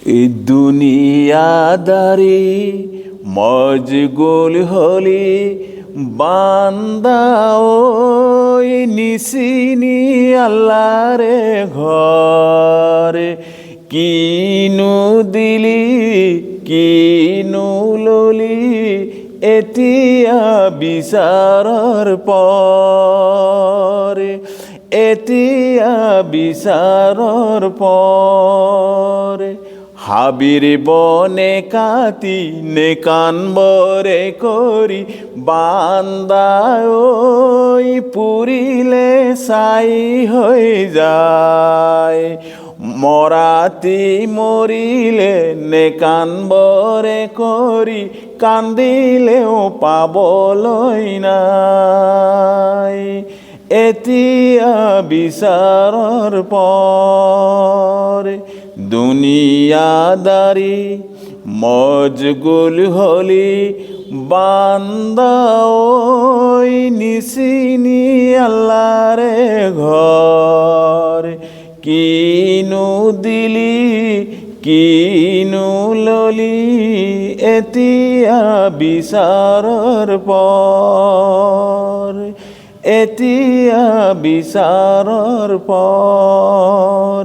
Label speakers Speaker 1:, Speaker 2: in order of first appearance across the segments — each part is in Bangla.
Speaker 1: এই দুনিয়াদারি মজগুল হলি বান্দা ওই নিসিনি আল্লাহরে ঘরে কিনু দিলি কিনু ললি এতিয়া বিচারর পরে এতিয়া বিচারর পরে হাবির বনে কাতি নে কানবরে করি বান্দা ওই পুরিলে সাই হয়ে যায় মরাতি মরিলে নে কানবরে করি কান্দিলেও পাবলই নাই এতিয়া বিচারর পরে দুনিয়াদারি মজগুল হলি বান্দা ওই নিসিনি আল্লাহরে ঘর কিনু দিলি কিনু ললি এতিয়া বিচারর পর এতিয়া বিচারর পর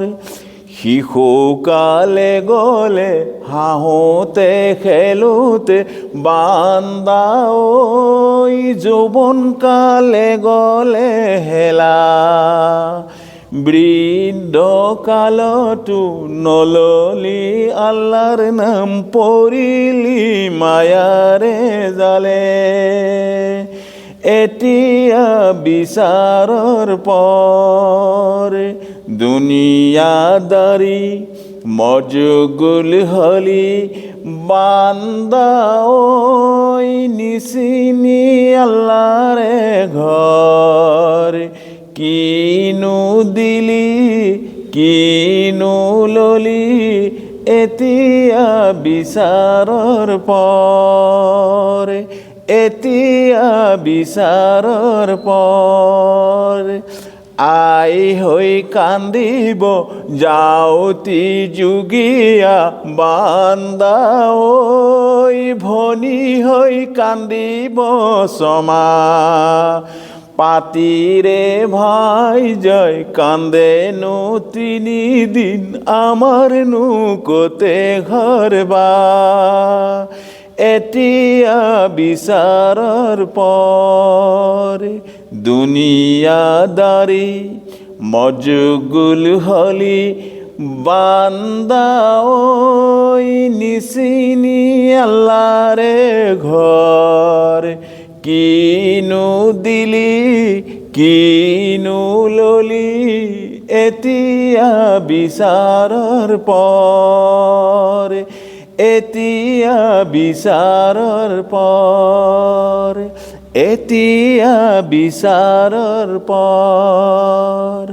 Speaker 1: শিশুকালে গলে হাঁহোতে খেলোতে বান্দা ওই যৌবনকালে গলে হেলা বৃদ্ধ কালতো নললি আল্লাহর নাম পড়িলি মায়ারে জালে এতিয়া বিচারর পরে দুনিয়াদারি মজগুল হলি বান্দা ওই নিসিনি আল্লাহরে ঘর কিনু দিলি কিনু ললি এতিয়া বিচারর পরে এতিয়া বিচারর পরে আই হই কান্দিব যাওতি যুগিয়া বান্দা ওই ভনি হই কান্দিব সমা পাতিরে ভাই জয় কান্দে নু 3 দিন আমার নুকোতে ঘর বা এতিয়া বিচারর পরে দুনিয়াদারি মজগুল হলি বান্দা ওই নিসিনি আল্লাহরে ঘর কিনু দিলি কিনু ললি এতিয়া বিচারর পরে এতিয়া বিচারর পর এতিয়া বিচারর পর।